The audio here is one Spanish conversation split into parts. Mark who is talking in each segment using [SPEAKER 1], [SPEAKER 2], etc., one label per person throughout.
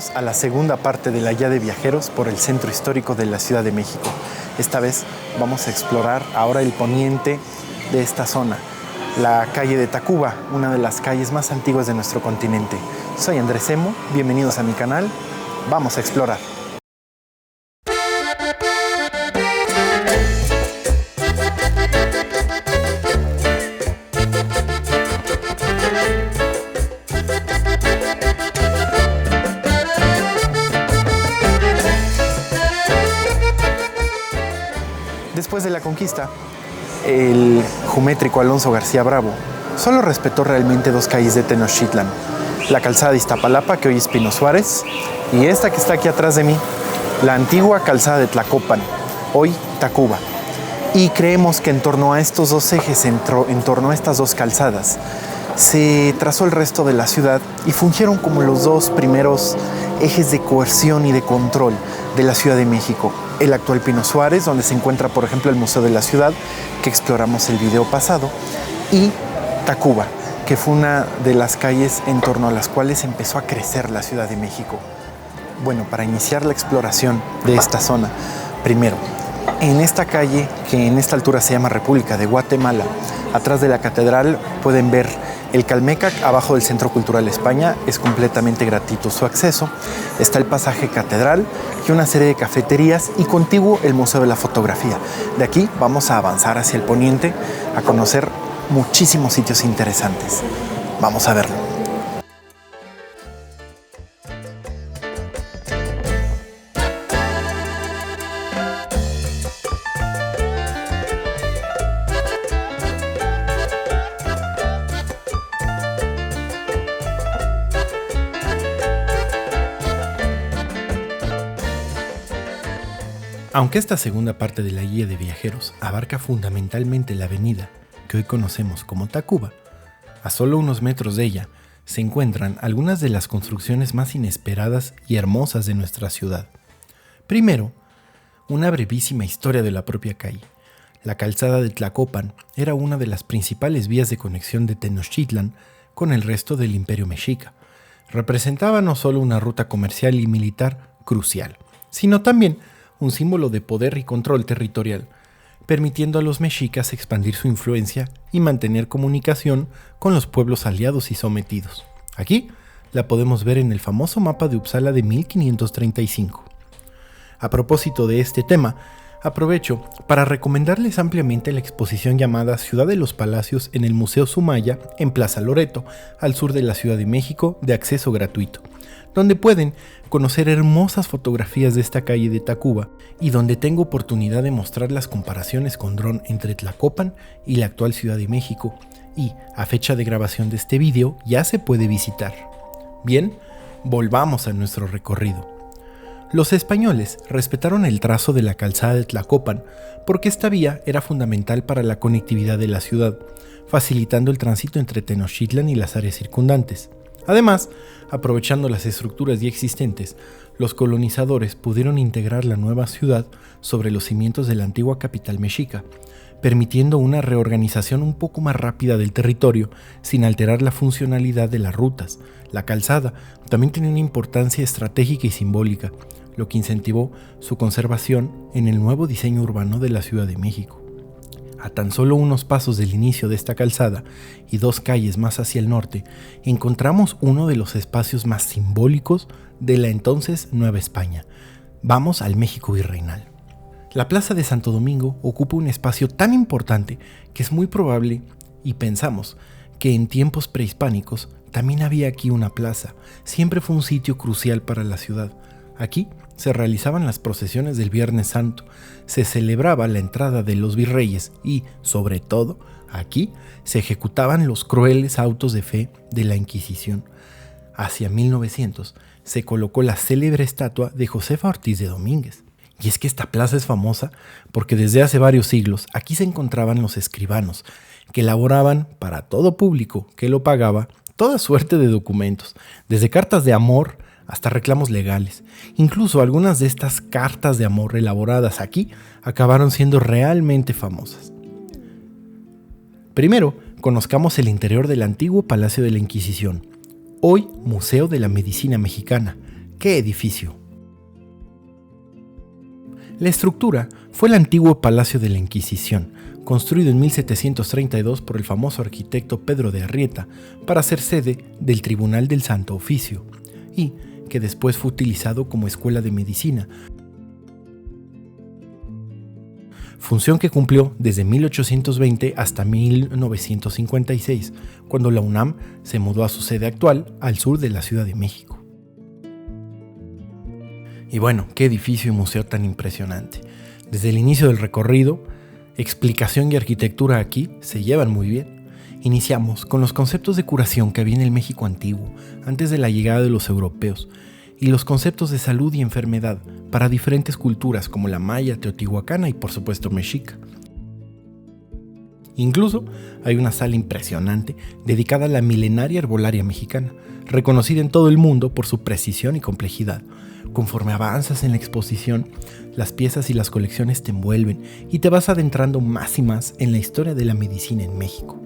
[SPEAKER 1] Bienvenidos a la segunda parte de la guía de viajeros por el centro histórico de la Ciudad de México. Esta vez vamos a explorar ahora el poniente de esta zona, la calle de Tacuba, una de las calles más antiguas de nuestro continente. Soy Andrés Emo, bienvenidos a mi canal, vamos a explorar. Después de la conquista, el geométrico Alonso García Bravo solo respetó realmente dos calles de Tenochtitlan: la calzada de Iztapalapa, que hoy es Pino Suárez, y esta que está aquí atrás de mí, la antigua calzada de Tlacopan, hoy Tacuba. Y creemos que en torno a estos dos ejes, en torno a estas dos calzadas, se trazó el resto de la ciudad y fungieron como los dos primeros ejes de coerción y de control de la Ciudad de México. El actual Pino Suárez, donde se encuentra, por ejemplo, el Museo de la Ciudad, que exploramos el video pasado, y Tacuba, que fue una de las calles en torno a las cuales empezó a crecer la Ciudad de México. Bueno, para iniciar la exploración de esta zona, primero, en esta calle, que en esta altura se llama República de Guatemala, atrás de la catedral pueden ver el Calmecac, abajo del Centro Cultural España, es completamente gratuito su acceso. Está el pasaje Catedral y una serie de cafeterías y contiguo el Museo de la Fotografía. De aquí vamos a avanzar hacia el poniente a conocer muchísimos sitios interesantes. Vamos a verlo. Aunque esta segunda parte de la guía de viajeros abarca fundamentalmente la avenida que hoy conocemos como Tacuba, a solo unos metros de ella se encuentran algunas de las construcciones más inesperadas y hermosas de nuestra ciudad. Primero, una brevísima historia de la propia calle. La calzada de Tlacopan era una de las principales vías de conexión de Tenochtitlan con el resto del Imperio Mexica. Representaba no solo una ruta comercial y militar crucial, sino también un símbolo de poder y control territorial, permitiendo a los mexicas expandir su influencia y mantener comunicación con los pueblos aliados y sometidos. Aquí la podemos ver en el famoso mapa de Uppsala de 1535. A propósito de este tema, aprovecho para recomendarles ampliamente la exposición llamada Ciudad de los Palacios en el Museo Sumaya en Plaza Loreto, al sur de la Ciudad de México, de acceso gratuito, donde pueden conocer hermosas fotografías de esta calle de Tacuba y donde tengo oportunidad de mostrar las comparaciones con dron entre Tlacopan y la actual Ciudad de México, y a fecha de grabación de este video ya se puede visitar. Bien, volvamos a nuestro recorrido. Los españoles respetaron el trazo de la calzada de Tlacopan porque esta vía era fundamental para la conectividad de la ciudad, facilitando el tránsito entre Tenochtitlan y las áreas circundantes. Además, aprovechando las estructuras ya existentes, los colonizadores pudieron integrar la nueva ciudad sobre los cimientos de la antigua capital mexica, permitiendo una reorganización un poco más rápida del territorio sin alterar la funcionalidad de las rutas. La calzada también tenía una importancia estratégica y simbólica, lo que incentivó su conservación en el nuevo diseño urbano de la Ciudad de México. A tan solo unos pasos del inicio de esta calzada y dos calles más hacia el norte, encontramos uno de los espacios más simbólicos de la entonces Nueva España. Vamos al México virreinal. La Plaza de Santo Domingo ocupa un espacio tan importante que es muy probable, y pensamos, que en tiempos prehispánicos también había aquí una plaza. Siempre fue un sitio crucial para la ciudad. Aquí se realizaban las procesiones del Viernes Santo, se celebraba la entrada de los virreyes y, sobre todo, aquí se ejecutaban los crueles autos de fe de la Inquisición. Hacia 1900 se colocó la célebre estatua de Josefa Ortiz de Domínguez. Y es que esta plaza es famosa porque desde hace varios siglos aquí se encontraban los escribanos, que elaboraban para todo público que lo pagaba toda suerte de documentos, desde cartas de amor hasta reclamos legales. Incluso algunas de estas cartas de amor elaboradas aquí acabaron siendo realmente famosas. Primero, conozcamos el interior del antiguo Palacio de la Inquisición, hoy Museo de la Medicina Mexicana, ¡Qué edificio! La estructura fue el antiguo Palacio de la Inquisición, construido en 1732 por el famoso arquitecto Pedro de Arrieta para ser sede del Tribunal del Santo Oficio, y que después fue utilizado como escuela de medicina, función que cumplió desde 1820 hasta 1956, cuando la UNAM se mudó a su sede actual al sur de la Ciudad de México. Y bueno, qué edificio y museo tan impresionante. Desde el inicio del recorrido, explicación y arquitectura aquí se llevan muy bien. Iniciamos con los conceptos de curación que había en el México antiguo, antes de la llegada de los europeos, y los conceptos de salud y enfermedad para diferentes culturas como la maya, teotihuacana y por supuesto mexica. Incluso hay una sala impresionante dedicada a la milenaria herbolaria mexicana, reconocida en todo el mundo por su precisión y complejidad. Conforme avanzas en la exposición, las piezas y las colecciones te envuelven y te vas adentrando más y más en la historia de la medicina en México.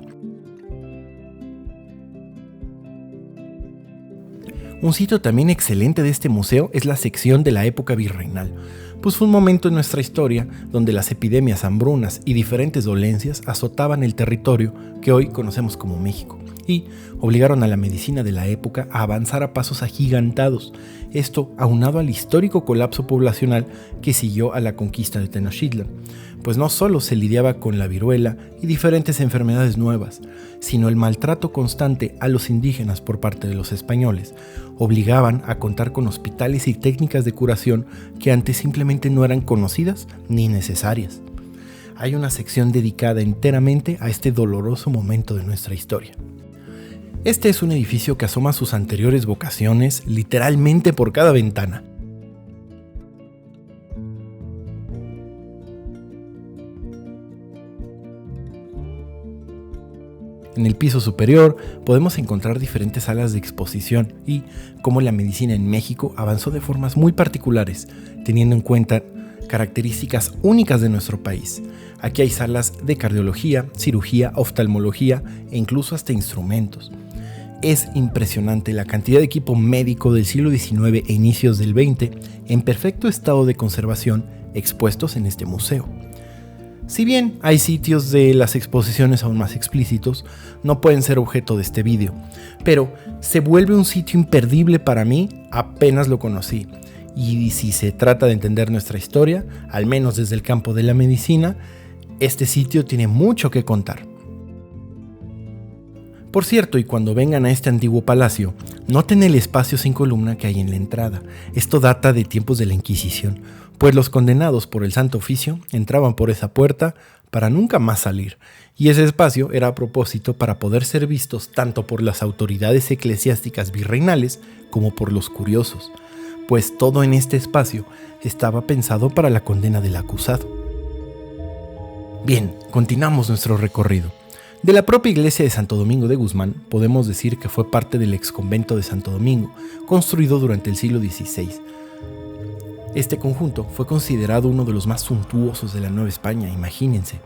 [SPEAKER 1] Un sitio también excelente de este museo es la sección de la época virreinal, pues fue un momento en nuestra historia donde las epidemias, hambrunas y diferentes dolencias azotaban el territorio que hoy conocemos como México y obligaron a la medicina de la época a avanzar a pasos agigantados, esto aunado al histórico colapso poblacional que siguió a la conquista de Tenochtitlan, pues no solo se lidiaba con la viruela y diferentes enfermedades nuevas, sino el maltrato constante a los indígenas por parte de los españoles, obligaban a contar con hospitales y técnicas de curación que antes simplemente no eran conocidas ni necesarias. Hay una sección dedicada enteramente a este doloroso momento de nuestra historia. Este es un edificio que asoma sus anteriores vocaciones literalmente por cada ventana. En el piso superior podemos encontrar diferentes salas de exposición y cómo la medicina en México avanzó de formas muy particulares, teniendo en cuenta características únicas de nuestro país. Aquí hay salas de cardiología, cirugía, oftalmología e incluso hasta instrumentos. Es impresionante la cantidad de equipo médico del siglo XIX e inicios del XX en perfecto estado de conservación expuestos en este museo. Si bien hay sitios de las exposiciones aún más explícitos, no pueden ser objeto de este vídeo, pero se vuelve un sitio imperdible para mí apenas lo conocí. Y si se trata de entender nuestra historia, al menos desde el campo de la medicina, este sitio tiene mucho que contar. Por cierto, y cuando vengan a este antiguo palacio, noten el espacio sin columna que hay en la entrada. Esto data de tiempos de la Inquisición, pues los condenados por el Santo Oficio entraban por esa puerta para nunca más salir, y ese espacio era a propósito para poder ser vistos tanto por las autoridades eclesiásticas virreinales como por los curiosos, pues todo en este espacio estaba pensado para la condena del acusado. Bien, continuamos nuestro recorrido. De la propia iglesia de Santo Domingo de Guzmán, podemos decir que fue parte del exconvento de Santo Domingo, construido durante el siglo XVI. Este conjunto fue considerado uno de los más suntuosos de la Nueva España, imagínense.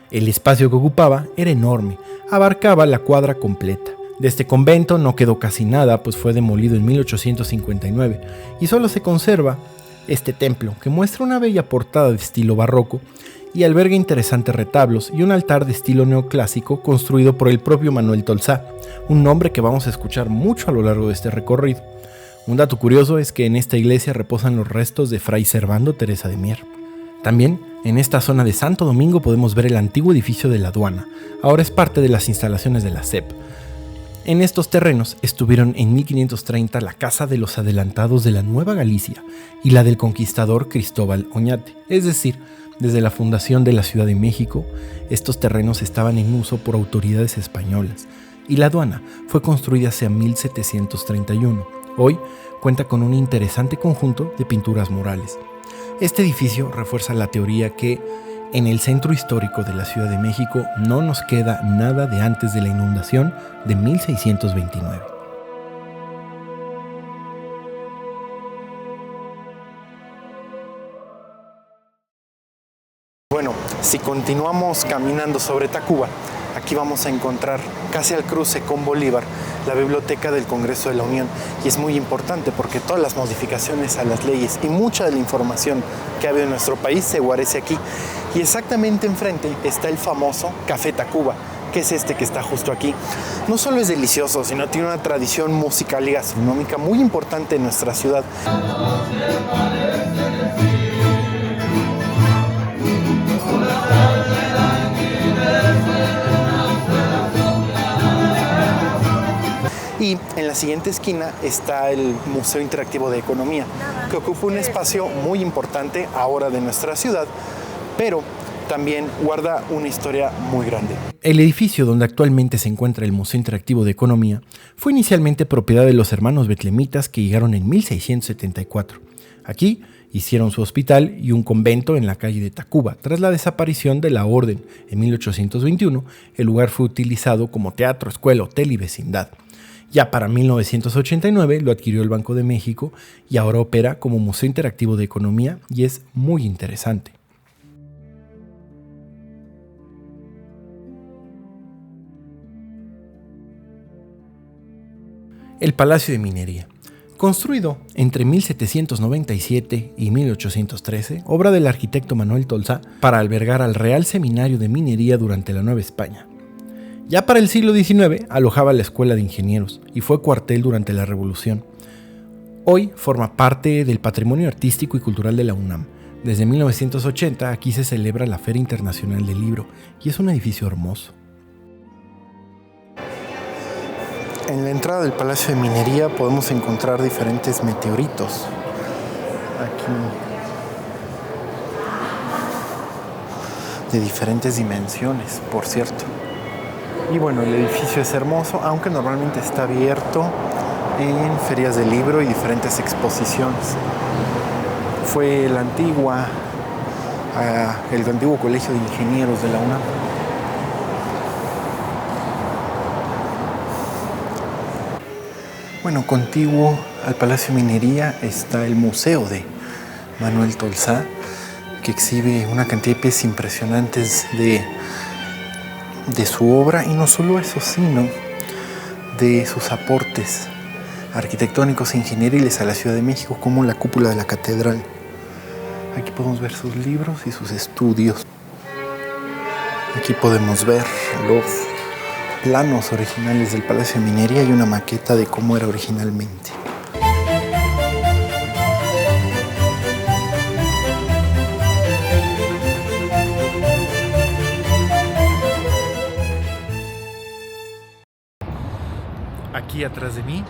[SPEAKER 1] El espacio que ocupaba era enorme, abarcaba la cuadra completa. De este convento no quedó casi nada, pues fue demolido en 1859, y solo se conserva este templo, que muestra una bella portada de estilo barroco, y alberga interesantes retablos y un altar de estilo neoclásico construido por el propio Manuel Tolsá, un nombre que vamos a escuchar mucho a lo largo de este recorrido. Un dato curioso es que en esta iglesia reposan los restos de Fray Servando Teresa de Mier. También en esta zona de Santo Domingo podemos ver el antiguo edificio de la aduana, ahora es parte de las instalaciones de la SEP. En estos terrenos estuvieron en 1530 la casa de los adelantados de la Nueva Galicia y la del conquistador Cristóbal Oñate, es decir, desde la fundación de la Ciudad de México, estos terrenos estaban en uso por autoridades españolas y la aduana fue construida hacia 1731. Hoy cuenta con un interesante conjunto de pinturas murales. Este edificio refuerza la teoría que en el centro histórico de la Ciudad de México no nos queda nada de antes de la inundación de 1629. Bueno, si continuamos caminando sobre Tacuba, aquí vamos a encontrar, casi al cruce con Bolívar, la Biblioteca del Congreso de la Unión. Y es muy importante porque todas las modificaciones a las leyes y mucha de la información que ha habido en nuestro país se guarece aquí. Y exactamente enfrente está el famoso Café Tacuba, que es este que está justo aquí. No solo es delicioso, sino tiene una tradición musical y gastronómica muy importante en nuestra ciudad. Y en la siguiente esquina está el Museo Interactivo de Economía, que ocupa un espacio muy importante ahora de nuestra ciudad, pero también guarda una historia muy grande. El edificio donde actualmente se encuentra el Museo Interactivo de Economía fue inicialmente propiedad de los hermanos betlemitas que llegaron en 1674. Aquí hicieron su hospital y un convento en la calle de Tacuba. Tras la desaparición de la orden en 1821, el lugar fue utilizado como teatro, escuela, hotel y vecindad. Ya para 1989 lo adquirió el Banco de México y ahora opera como Museo Interactivo de Economía y es muy interesante. El Palacio de Minería. Construido entre 1797 y 1813, obra del arquitecto Manuel Tolsá para albergar al Real Seminario de Minería durante la Nueva España. Ya para el siglo XIX alojaba la Escuela de Ingenieros y fue cuartel durante la Revolución. Hoy forma parte del patrimonio artístico y cultural de la UNAM. Desde 1980 aquí se celebra la Feria Internacional del Libro y es un edificio hermoso. En la entrada del Palacio de Minería podemos encontrar diferentes meteoritos. Aquí de diferentes dimensiones, por cierto. Y bueno, el edificio es hermoso, aunque normalmente está abierto en ferias de libro y diferentes exposiciones. Fue el antiguo Colegio de Ingenieros de la UNAM. Bueno, contiguo al Palacio de Minería está el Museo de Manuel Tolsá, que exhibe una cantidad de piezas impresionantes de su obra, y no solo eso, sino de sus aportes arquitectónicos e ingenieriles a la Ciudad de México, como la cúpula de la catedral. Aquí podemos ver sus libros y sus estudios. Aquí podemos ver los planos originales del Palacio de Minería y una maqueta de cómo era originalmente. Aquí atrás de mí,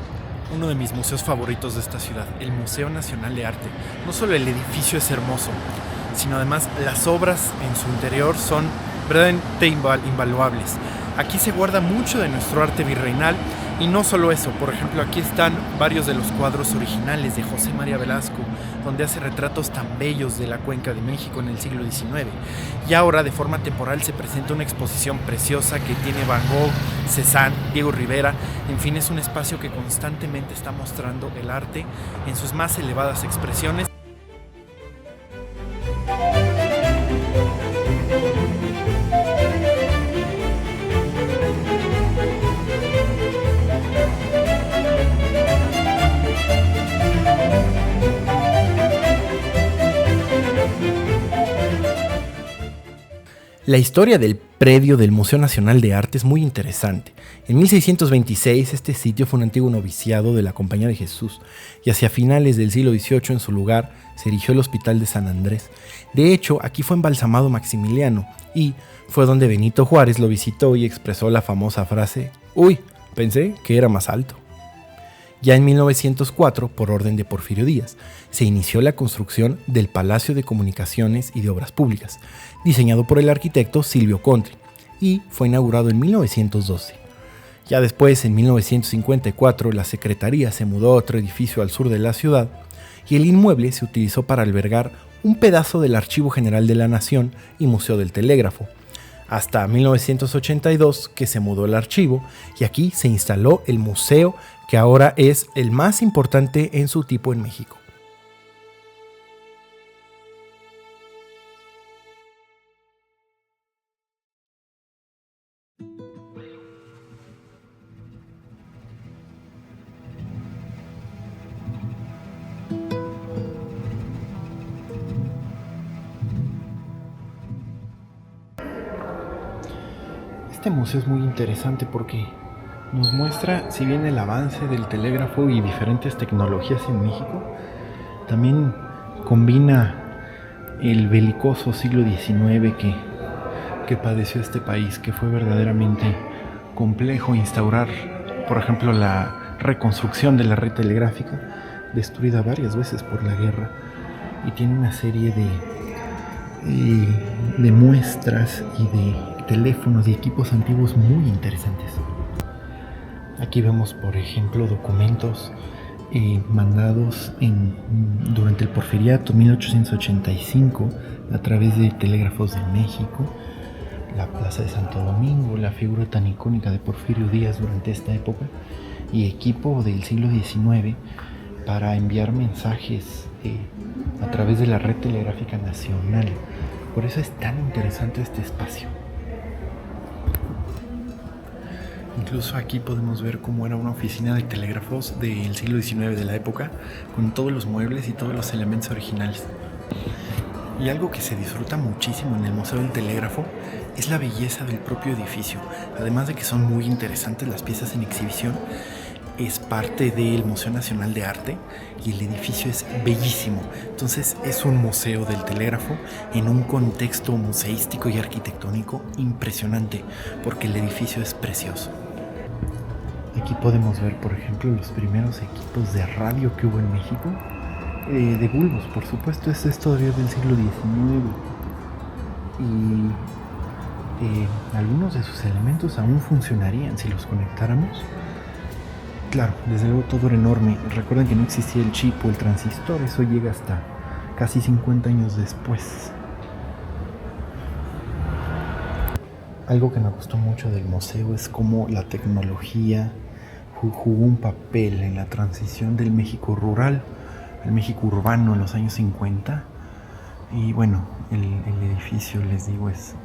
[SPEAKER 1] uno de mis museos favoritos de esta ciudad, el Museo Nacional de Arte. No solo el edificio es hermoso, sino además las obras en su interior son verdaderamente invaluables. Aquí se guarda mucho de nuestro arte virreinal y no solo eso. Por ejemplo, aquí están varios de los cuadros originales de José María Velasco, donde hace retratos tan bellos de la Cuenca de México en el siglo XIX. Y ahora, de forma temporal, se presenta una exposición preciosa que tiene Van Gogh, Cézanne, Diego Rivera. En fin, es un espacio que constantemente está mostrando el arte en sus más elevadas expresiones. La historia del predio del Museo Nacional de Arte es muy interesante. En 1626 este sitio fue un antiguo noviciado de la Compañía de Jesús y hacia finales del siglo XVIII en su lugar se erigió el Hospital de San Andrés. De hecho, aquí fue embalsamado Maximiliano y fue donde Benito Juárez lo visitó y expresó la famosa frase: "Uy, pensé que era más alto". Ya en 1904, por orden de Porfirio Díaz, se inició la construcción del Palacio de Comunicaciones y de Obras Públicas, diseñado por el arquitecto Silvio Contri, y fue inaugurado en 1912. Ya después, en 1954, la Secretaría se mudó a otro edificio al sur de la ciudad y el inmueble se utilizó para albergar un pedazo del Archivo General de la Nación y Museo del Telégrafo, hasta 1982 que se mudó el archivo y aquí se instaló el museo, que ahora es el más importante en su tipo en México. Este museo es muy interesante porque nos muestra, si bien el avance del telégrafo y diferentes tecnologías en México, también combina el belicoso siglo XIX que padeció este país, que fue verdaderamente complejo instaurar, por ejemplo, la reconstrucción de la red telegráfica, destruida varias veces por la guerra, y tiene una serie de muestras y de teléfonos y equipos antiguos muy interesantes. Aquí vemos, por ejemplo, documentos mandados durante el Porfiriato 1885 a través de telégrafos de México, la Plaza de Santo Domingo, la figura tan icónica de Porfirio Díaz durante esta época, y equipo del siglo XIX para enviar mensajes a través de la red telegráfica nacional. Por eso es tan interesante este espacio. Incluso aquí podemos ver cómo era una oficina de telégrafos del siglo XIX de la época, con todos los muebles y todos los elementos originales. Y algo que se disfruta muchísimo en el Museo del Telégrafo es la belleza del propio edificio. Además de que son muy interesantes las piezas en exhibición, es parte del Museo Nacional de Arte y el edificio es bellísimo. Entonces es un museo del telégrafo en un contexto museístico y arquitectónico impresionante, porque el edificio es precioso. Aquí podemos ver, por ejemplo, los primeros equipos de radio que hubo en México, de bulbos, por supuesto. Esto es todavía del siglo XIX y algunos de sus elementos aún funcionarían si los conectáramos. Claro, desde luego todo era enorme. Recuerden que no existía el chip o el transistor, eso llega hasta casi 50 años después. Algo que me gustó mucho del museo es cómo la tecnología jugó un papel en la transición del México rural al México urbano en los años 50. Y bueno, el edificio, les digo, es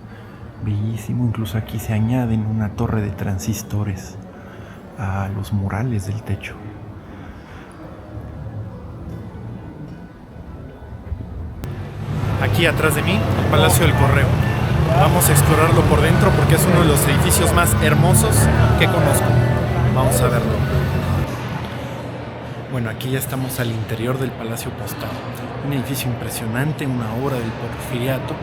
[SPEAKER 1] bellísimo. Incluso aquí se añaden una torre de transistores a los murales del techo.
[SPEAKER 2] Aquí atrás de mí, el Palacio del Correo. Vamos a explorarlo por dentro porque es uno de los edificios más hermosos que conozco. Vamos a verlo.
[SPEAKER 1] Bueno, aquí ya estamos al interior del Palacio Postal. Un edificio impresionante, una obra del Porfiriato.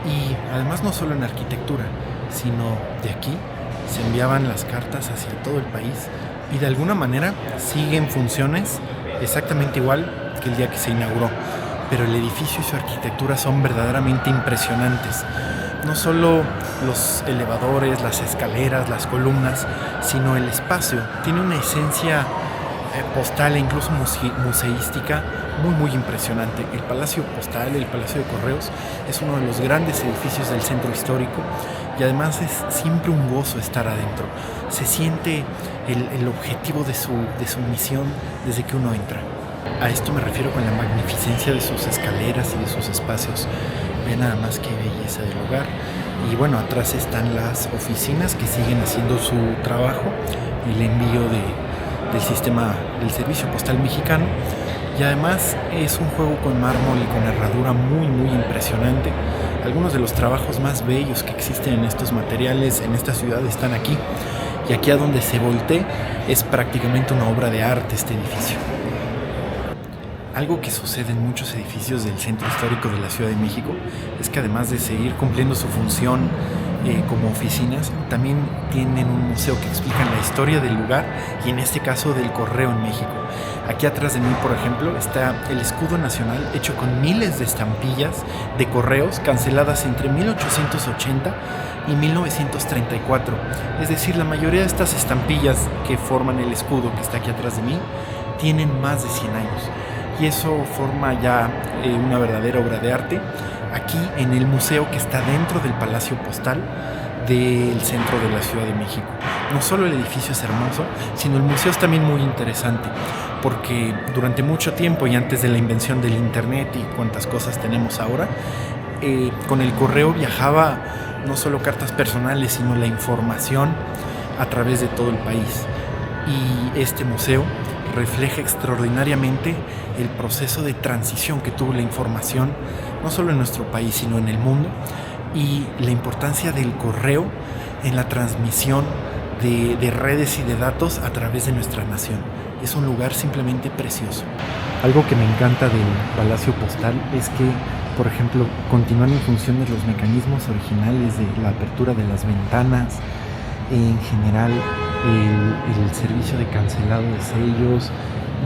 [SPEAKER 1] Y además no solo en arquitectura, sino de aquí se enviaban las cartas hacia todo el país y de alguna manera siguen funciones exactamente igual que el día que se inauguró. Pero el edificio y su arquitectura son verdaderamente impresionantes. No solo los elevadores, las escaleras, las columnas, sino el espacio. Tiene una esencia postal e incluso museística muy impresionante. El Palacio Postal, el Palacio de Correos, es uno de los grandes edificios del centro histórico y además es siempre un gozo estar adentro. Se siente el objetivo de su misión desde que uno entra. A esto me refiero con la magnificencia de sus escaleras y de sus espacios. Vean nada más qué belleza del lugar. Y bueno, atrás están las oficinas que siguen haciendo su trabajo, el envío del sistema del servicio postal mexicano. Y además es un juego con mármol y con herradura muy impresionante. Algunos de los trabajos más bellos que existen en estos materiales en esta ciudad están aquí. Y aquí a donde se voltee es prácticamente una obra de arte este edificio. Algo que sucede en muchos edificios del centro histórico de la Ciudad de México es que además de seguir cumpliendo su función como oficinas, también tienen un museo que explica la historia del lugar y en este caso del correo en México. Aquí atrás de mí, por ejemplo, está el escudo nacional hecho con miles de estampillas de correos canceladas entre 1880 y 1934. Es decir, la mayoría de estas estampillas que forman el escudo que está aquí atrás de mí tienen más de 100 años. Y eso forma ya una verdadera obra de arte aquí en el museo que está dentro del Palacio Postal del centro de la Ciudad de México. No solo el edificio es hermoso, sino el museo es también muy interesante, porque durante mucho tiempo y antes de la invención del internet y cuantas cosas tenemos ahora, con el correo viajaba no solo cartas personales, sino la información a través de todo el país. Y este museo refleja extraordinariamente el proceso de transición que tuvo la información, no solo en nuestro país, sino en el mundo, y la importancia del correo en la transmisión de redes y de datos a través de nuestra nación. Es un lugar simplemente precioso. Algo que me encanta del Palacio Postal es que, por ejemplo, continúan en funciones los mecanismos originales de la apertura de las ventanas, en general el servicio de cancelado de sellos,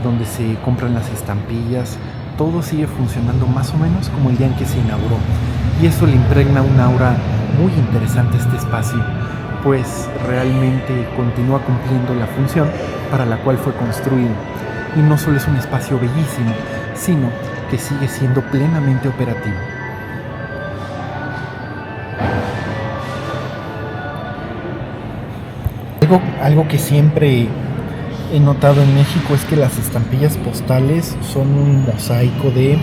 [SPEAKER 1] donde se compran las estampillas, todo sigue funcionando más o menos como el día en que se inauguró. Y eso le impregna un aura muy interesante a este espacio, pues realmente continúa cumpliendo la función para la cual fue construido. Y no solo es un espacio bellísimo, sino que sigue siendo plenamente operativo. Algo que siempre he notado en México es que las estampillas postales son un mosaico de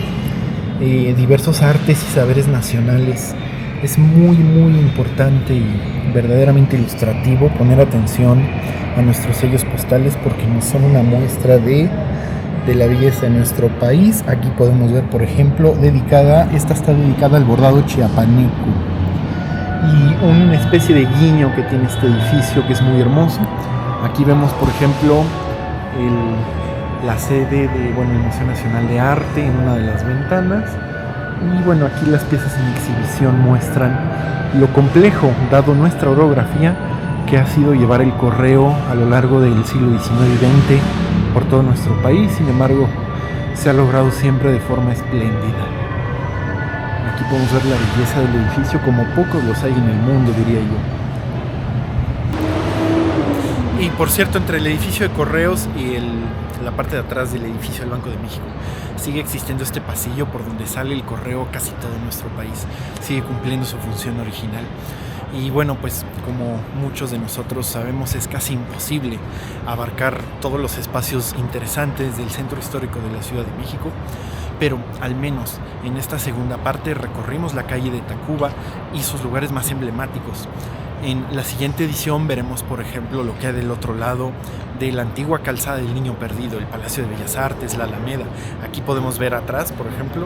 [SPEAKER 1] diversos artes y saberes nacionales. Es muy importante y verdaderamente ilustrativo poner atención a nuestros sellos postales porque nos son una muestra de la belleza de nuestro país. Aquí podemos ver, por ejemplo, esta está dedicada al bordado chiapaneco y una especie de guiño que tiene este edificio que es muy hermoso. Aquí vemos, por ejemplo, la sede del Museo Nacional de Arte en una de las ventanas. Y bueno, aquí las piezas en exhibición muestran lo complejo, dado nuestra orografía, que ha sido llevar el correo a lo largo del siglo XIX y XX por todo nuestro país. Sin embargo, se ha logrado siempre de forma espléndida. Aquí podemos ver la belleza del edificio como pocos los hay en el mundo, diría yo.
[SPEAKER 2] Y por cierto, entre el edificio de Correos y la parte de atrás del edificio del Banco de México sigue existiendo este pasillo por donde sale el correo casi todo nuestro país. Sigue cumpliendo su función original. Y bueno, pues como muchos de nosotros sabemos, es casi imposible abarcar todos los espacios interesantes del centro histórico de la Ciudad de México, pero al menos en esta segunda parte recorrimos la calle de Tacuba y sus lugares más emblemáticos. En la siguiente edición veremos, por ejemplo, lo que hay del otro lado de la antigua calzada del Niño Perdido, el Palacio de Bellas Artes, la Alameda. Aquí podemos ver atrás, por ejemplo,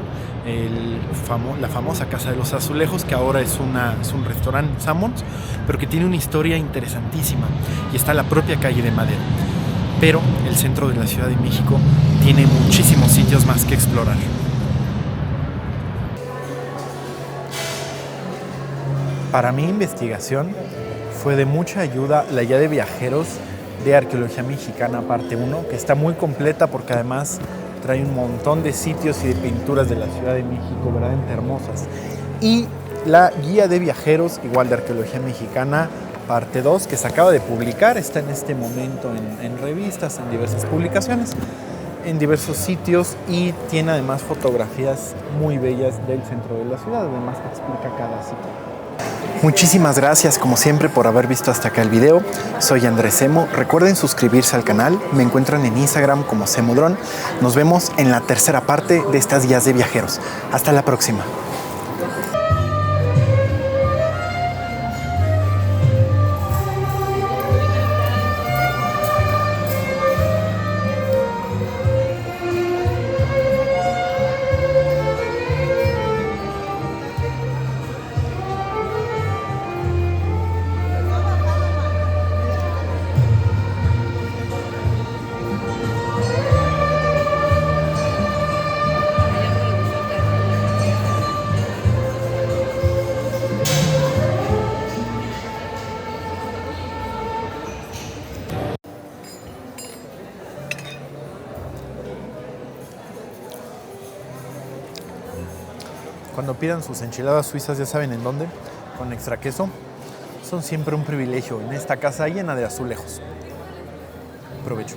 [SPEAKER 2] la famosa Casa de los Azulejos, que ahora es un restaurante Sammons, pero que tiene una historia interesantísima. Y está la propia calle de Madero. Pero el centro de la Ciudad de México tiene muchísimos sitios más que explorar. Para mi investigación fue de mucha ayuda la guía de viajeros de Arqueología Mexicana parte 1, que está muy completa porque además trae un montón de sitios y de pinturas de la Ciudad de México verdaderamente hermosas. Y la guía de viajeros, igual de Arqueología Mexicana, parte 2, que se acaba de publicar, está en este momento en revistas, en diversas publicaciones, en diversos sitios, y tiene además fotografías muy bellas del centro de la ciudad, además que explica cada sitio. Muchísimas gracias como siempre por haber visto hasta acá el video. Soy Andrés Semo. Recuerden suscribirse al canal. Me encuentran en Instagram como Semodrón. Nos vemos en la tercera parte de estas guías de viajeros. Hasta la próxima. Cuando pidan sus enchiladas suizas, ya saben en dónde, con extra queso, son siempre un privilegio en esta casa llena de azulejos. Provecho.